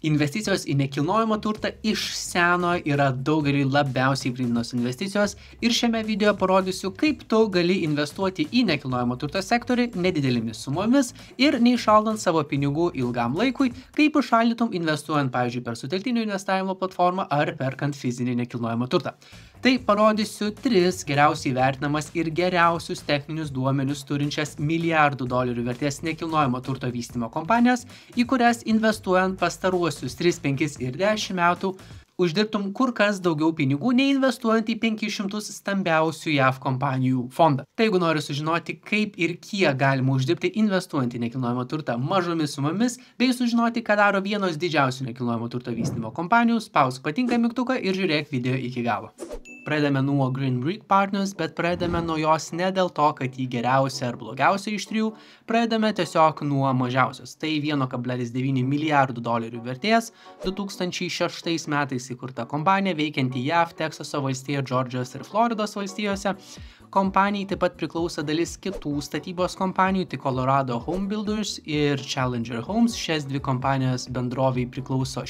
Investicijos į nekilnojamą turtą iš seno yra daugeliui labiausiai priimtinos investicijos ir šiame video parodysiu, kaip tu gali investuoti į nekilnojamą turtą sektorių nedidelėmis sumomis ir neišaldant savo pinigų ilgam laikui, kaip išaldytum investuojant, pavyzdžiui, per sutelktinio investavimo platformą ar perkant fizinį nekilnojamą turtą. Tai parodysiu 3 geriausiai vertinamas ir geriausius techninius duomenis turinčias milijardų dolerių vertės nekilnojamo turto vystymo kompanijas, į kurias investuojant pastaruosius 3, 5 ir 10 metų uždirbtum kur kas daugiau pinigų, nei investuojant į 500 stambiausių JAV kompanijų fondą. Tai jeigu nori sužinoti, kaip ir kiek galima uždirbti investuojant į nekilnojamą turtą mažomis sumomis, bei sužinoti, ką daro vienos didžiausių nekilnojamo turto vystymo kompanijų, spausk patinka mygtuką ir žiūrėk video iki galo. Pradedame nuo Green Brick Partners, bet pradedame nuo jos ne dėl to, kad ji geriausia ar blogiausia iš 3, pradedame tiesiog nuo mažiausios. Tai 1,9 milijardų dolerių vertės 2006 metais įkurta kompanija veikianti JAV, Teksaso valstijoje, Džordžijos ir Floridos valstijose. Kompanijai taip pat priklauso dalis kitų statybos kompanijų, tai Colorado Home Builders ir Challenger Homes. Šios dvi kompanijos bendrovei priklauso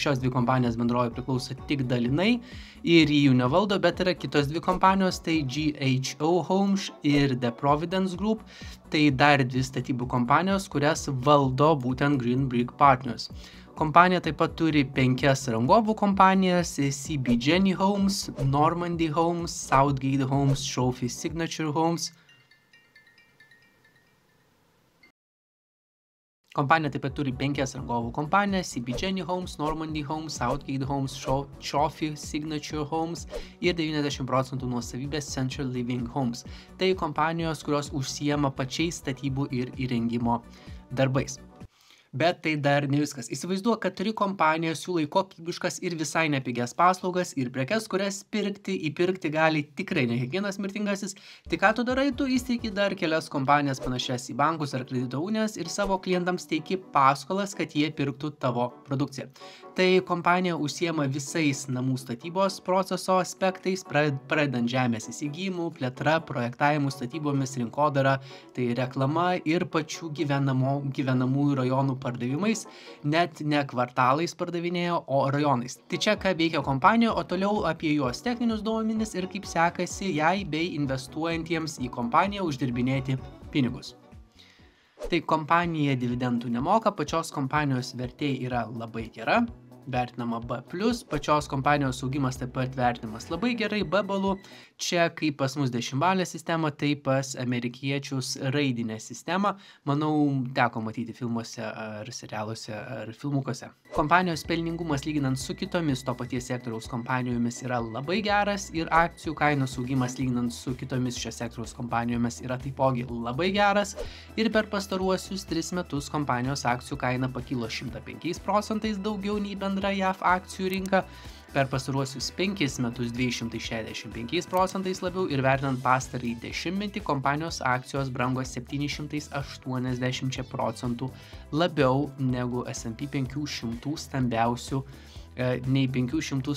tik dalinai ir jų nevaldo, bet yra kitos dvi kompanijos, tai GHO Homes ir The Providence Group. Tai dar 2 statybų kompanijos, kurias valdo būtent Green Brick Partners. Kompanija taip pat turi 5 rangovų kompanijas: CB Jenny Homes, Normandy Homes, Southgate Homes, Trophy Signature Homes. Kompanija taip pat turi 5 rangovų kompanijas: CB Jenny Homes, Normandy Homes, Southgate Homes, Trophy Signature Homes ir 90% nuosavybės Central Living Homes. Tai kompanijos, kurios užsiema pačiais statybų ir įrengimo darbais. Bet tai dar ne viskas. Įsivaizduok, kad turi kompaniją, siūlai kokybiškas ir visai nepigias paslaugas ir prekes, kurias įpirkti gali tikrai ne kiekvienas mirtingasis. Tai ką tu darai? Tu įsteigi dar kelias kompanijas panašias į bankus ar kredito unijas ir savo klientams teiki paskolas, kad jie pirktų tavo produkciją. Tai kompanija užsiema visais namų statybos proceso aspektais, pradedant žemės įsigijimų, plėtra, projektavimu, statybomis, rinkodara, tai reklama ir pačių gyvenamųjų rajonų pardavimais, net ne kvartalais pardavinėjo, o rajonais. Tai čia ką veikia kompanija, o toliau apie jos techninius duomenis ir kaip sekasi jai bei investuojantiems į kompaniją uždirbinėti pinigus. Tai kompanija dividendų nemoka, pačios kompanijos vertė yra labai gera, vertinama B+, pačios kompanijos augimas taip pat vertinamas labai gerai, B balu. Čia kaip pas mus 10-balė sistema, taip pas amerikiečius raidinė sistema. Manau, teko matyti filmuose ar serialuose ar filmukuose. Kompanijos pelningumas lyginant su kitomis to paties sektoriaus kompanijomis yra labai geras ir akcijų kainos augimas lyginant su kitomis šio sektoriaus kompanijomis yra taipogi labai geras. Ir per pastaruosius 3 metus kompanijos akcijų kaina pakilo 105% daugiau nei bendra JAV akcijų rinka. Per pastaruosius 5 metus 265% labiau ir vertinant pastarąjį 10-metį kompanijos akcijos brango 780% labiau negu S&P 500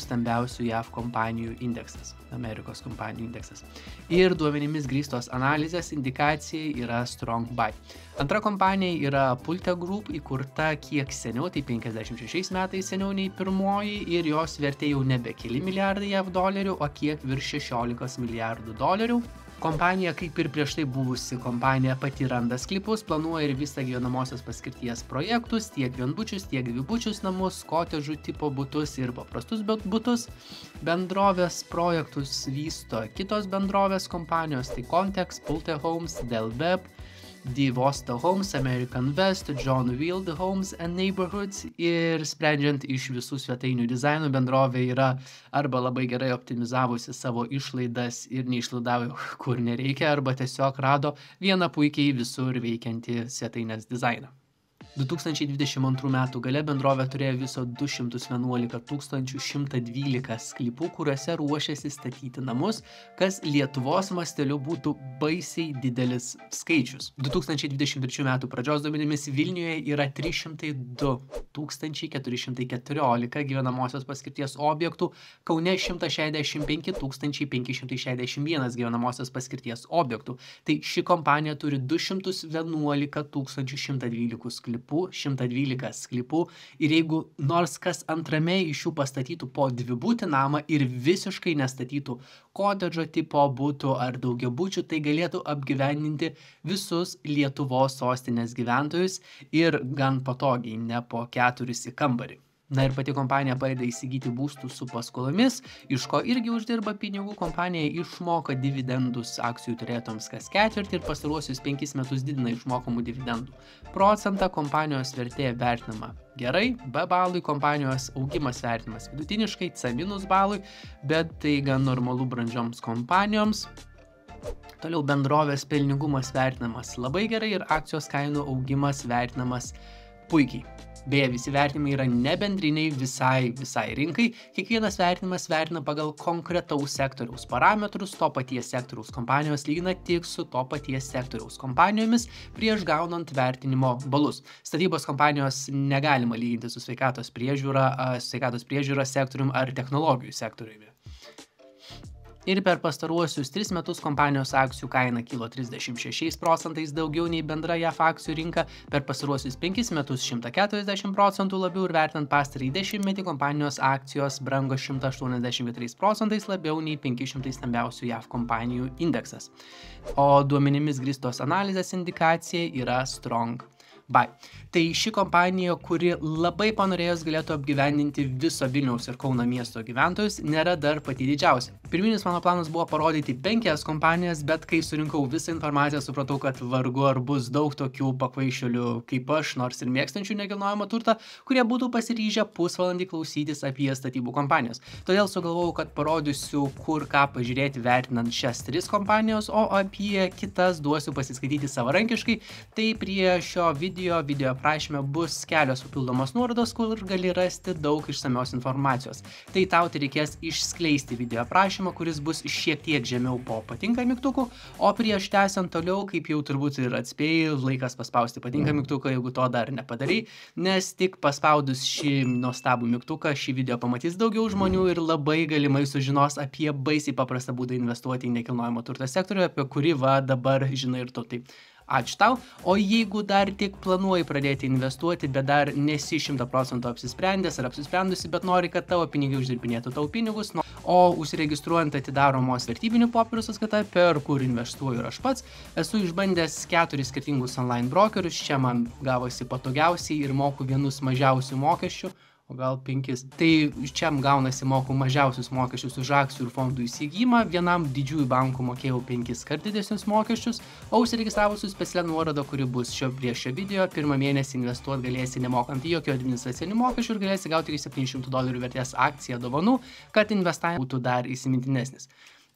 stambiausių JAV kompanijų indeksas, Amerikos kompanijų indeksas. Ir duomenimis grįstos analizės indikacija yra Strong Buy. Antra kompanija yra Pulte Group, įkurta kiek seniau, tai 56 metais seniau nei pirmoji ir jos vertė jau nebe keli milijardai JAV dolerių, o kiek virš 16 milijardų dolerių. Kompanija, kaip ir prieš tai buvusi kompanija, pati randa sklypus, planuoja ir visą gyvenamosios paskirties projektus, tiek vienbučius, tiek dvibučius namus, kotedžų tipo butus ir paprastus butus. Bendrovės projektus vysto kitos bendrovės kompanijos, tai Context, Pulte Homes, Delbep, Divosta Homes, American West, John Wild Homes and Neighborhoods. Ir sprendžiant iš visų svetainių dizainų, bendrovė yra arba labai gerai optimizavusi savo išlaidas ir neišlaidavo kur nereikia, arba tiesiog rado vieną puikiai visur veikiantį svetainės dizainą. 2022 metų gale bendrovė turėjo viso 211 112 sklypų, kuriuose ruošiasi statyti namus, kas Lietuvos masteliu būtų baisiai didelis skaičius. 2023 metų pradžios duomenimis Vilniuje yra 302 414 gyvenamosios paskirties objektų, Kaune 165 561 gyvenamosios paskirties objektų. Tai ši kompanija turi 211 112 sklypų. sklypų, 112 sklypų ir jeigu nors kas antrame iš jų pastatytų po dvibutį namą ir visiškai nestatytų kotedžo tipo būtų ar daugiabučių, tai galėtų apgyvendinti visus Lietuvos sostinės gyventojus ir gan patogiai, ne po 4 į kambarį. Na ir pati kompanija padeda įsigyti būstus su paskolomis, iš ko irgi uždirba pinigų. Kompanija išmoka dividendus akcijų turėtojams kas ketvirtį ir pastaruosius 5 metus didina išmokamų dividendų procentą. Kompanijos vertė vertinama gerai, B balui, kompanijos augimas vertinamas vidutiniškai, C- balui, bet tai gan normalu brandžioms kompanijoms. Toliau bendrovės pelningumas vertinamas labai gerai ir akcijos kainų augimas vertinamas puikiai. Beje, visi vertinimai yra nebendriniai visai rinkai. Kiekvienas vertinimas vertina pagal konkretaus sektoriaus parametrus, to paties sektoriaus kompanijos lygina tik su to paties sektoriaus kompanijomis prieš gaunant vertinimo balus. Statybos kompanijos negalima lyginti su sveikatos priežiūra sektoriumi ar technologijų sektoriumi. Ir per pastaruosius 3 metus kompanijos akcijų kaina kilo 36% daugiau nei bendra JAF akcijų rinka, per pastaruosius 5 metus 140% labiau ir vertinant pastarąjį dešimtmetį kompanijos akcijos brango 184% labiau nei 500 stambiausių JAF kompanijų indeksas. O duomenimis grįstos analizės indikacija yra Strong Buy. Tai ši kompanija, kuri labai panorėjus galėtų apgyvendinti viso Vilniaus ir Kauno miesto gyventojus, nėra dar pati didžiausia. Pirminis mano planas buvo parodyti 5 kompanijas, bet kai surinkau visą informaciją, supratau, kad vargu ar bus daug tokių pakvaišėlių kaip aš, nors ir mėgstančių nekilnojamą turtą, kurie būtų pasiryžę pusvalandį klausytis apie statybų kompanijas. Todėl sugalvojau, kad parodysiu, kur ką pažiūrėti vertinant šias 3 kompanijos, o apie kitas duosiu pasiskaityti savarankiškai. Tai prie šio video aprašyme bus kelios papildomos nuorodos, kur gali rasti daug išsamios informacijos. Tai tau reikės išskleisti video aprašymą, kuris bus šiek tiek žemiau po patinka mygtuku, o prieš tęsiant toliau, kaip jau turbūt ir atspėjai, laikas paspausti patinka mygtuką, jeigu to dar nepadarai, nes tik paspaudus šį nuostabų mygtuką, šį video pamatys daugiau žmonių ir labai galimai sužinos apie baisiai paprastą būdą investuoti į nekilnojamo turto sektorių, apie kurį dabar žinai ir tu. Tai ačiū tau, o jeigu dar tik planuoji pradėti investuoti, bet dar nesi 100% apsisprendęs ar apsisprendusi, bet nori, kad tavo pinigai uždirbinėtų tau pinigus, o užsiregistruojant atidaromos vertybinių popierių sąskaitą, per kur investuoju ir aš pats, esu išbandęs 4 skirtingus online brokerius, čia man gavosi patogiausiai ir moku vienus mažiausių mokesčių, o gal 5. Tai čia gaunasi moku mažiausius mokesčius už akcijų ir fondų įsigijimą, vienam didžiųjų bankų mokėjau 5 kart didesnius mokesčius, o užsiregistravus su specialia nuoroda, kuri bus prieš šio video, pirmą mėnesį investuoti galėsi nemokant jokio administracinių mokesčių ir galėsi gauti iki $700 vertės akciją dovanų, kad investavimas būtų dar įsimintinesnis.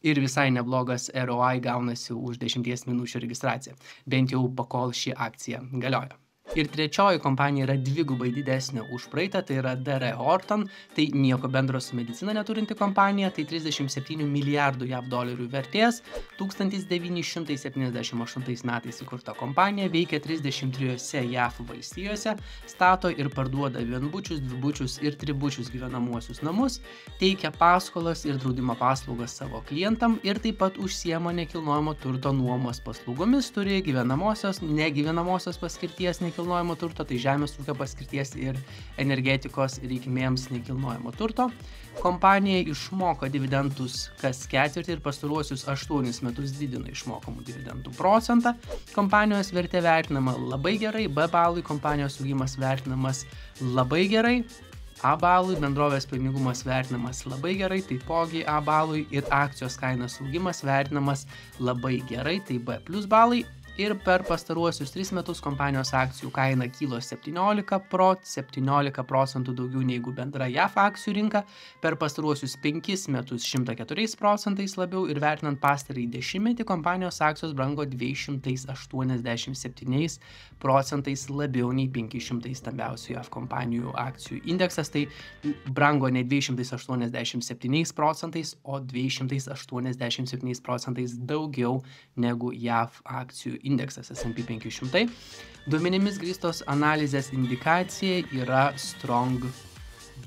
Ir visai neblogas ROI gaunasi už 10 minučių registraciją, bent jau pakol ši akcija galioja. Ir trečioji kompanija yra dvigubai didesnė už praeitą, tai yra DR Horton, tai nieko bendro su medicina neturinti kompanija, tai 37 milijardų JAV dolerių vertės, 1978 metais įkurta kompanija, veikia 33 JAV valstijose, stato ir parduoda vienbučius, dvibučius ir tribučius gyvenamuosius namus, teikia paskolas ir draudimo paslaugas savo klientam ir taip pat užsiema nekilnojamo turto nuomos paslaugomis, turi gyvenamosios, negyvenamosios paskirties nekilnojamo turto, tai žemės ūkio paskirties ir energetikos reikmėms nekilnojamo turto. Kompanija išmoka dividendus kas ketvirtį ir pastaruosius 8 metus didina išmokamų dividendų procentą. Kompanijos vertė vertinama labai gerai, B balui kompanijos augimas vertinamas labai gerai, A balui bendrovės pelningumas vertinamas labai gerai, taipogi A balui ir akcijos kainos augimas vertinamas labai gerai, tai B+ balai. Ir per pastaruosius 3 metus kompanijos akcijų kaina kilo 17% daugiau negu bendra JAF akcijų rinka, per pastaruosius 5 metus 104% labiau ir vertinant pastarąjį dešimtmetį kompanijos akcijos brango 287% labiau nei 500 stambiausių JAF kompanijų akcijų indeksas, tai brango ne 287%, o 287% daugiau negu JAF akcijų indeksas S&P 500. Duomenimis grįstos analizės indikacija yra Strong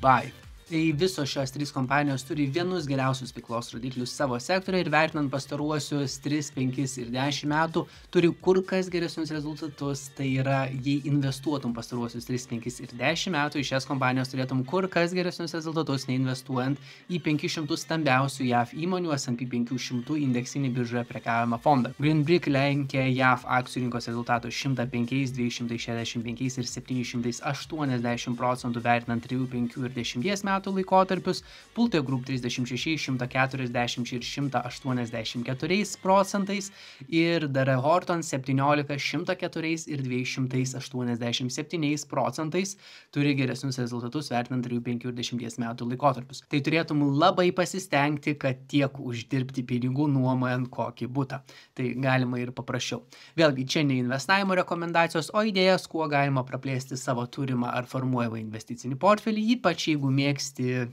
Buy. Tai visos šios 3 kompanijos turi vienus geriausius veiklos rodiklius savo sektoriuje ir vertinant pastaruosius 3, 5 ir 10 metų turi kur kas geresnius rezultatus. Tai yra, jei investuotum pastaruosius 3, 5 ir 10 metų į šias kompanijos turėtum kur kas geresnius rezultatus nei investuojant į 500 stambiausių JAV įmonių S&P 500 indeksinį biržoje prekiaujamą fondą. Green Brick lenkia JAV akcijų rinkos rezultatus 105, 265 ir 780% vertinant 3, 5 ir 10 metų laikotarpius, Pulte Group 36, 140 ir 184% ir DR Horton 17, 104 ir 287% turi geresnius rezultatus vertinant 3, 5 ir 10 metų laikotarpius. Tai turėtum labai pasistengti, kad tiek uždirbti pinigų nuomojant kokį butą. Tai galima ir paprasčiau. Vėlgi, čia ne investavimo rekomendacijos, o idėjas, kuo galima praplėsti savo turimą ar formuojamą investicinį portfelį, ypač jeigu mėgsti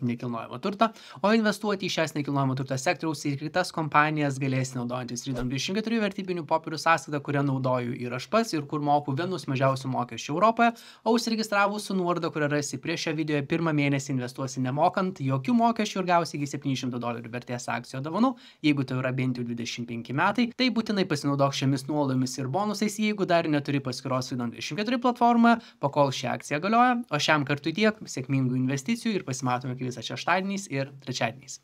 nekilnojamą turtą, o investuoti į šias nekilnojamo turto sektoriaus ir kitas kompanijas galėsi naudojantis Freedom 24 vertybinių popierių sąskaitą, kurią naudoju ir aš pats ir kur moku vienus mažiausių mokesčių Europoje, o užsiregistravus su nuoroda, kurią rasi prie šio video, pirmą mėnesį investuosi nemokant jokių mokesčių ir gausi iki $700 vertės akcijų dovanų, jeigu tai yra bent jau 25 metai. Tai būtinai pasinaudok šiomis nuolaidomis ir bonusais, jeigu dar neturi paskyros Freedom 24 platformoje, pakol ši akcija galioja, o šiam kartui tiek, sėkmingų investicijų ir pasimatome visą šeštadieniais ir trečiadieniais.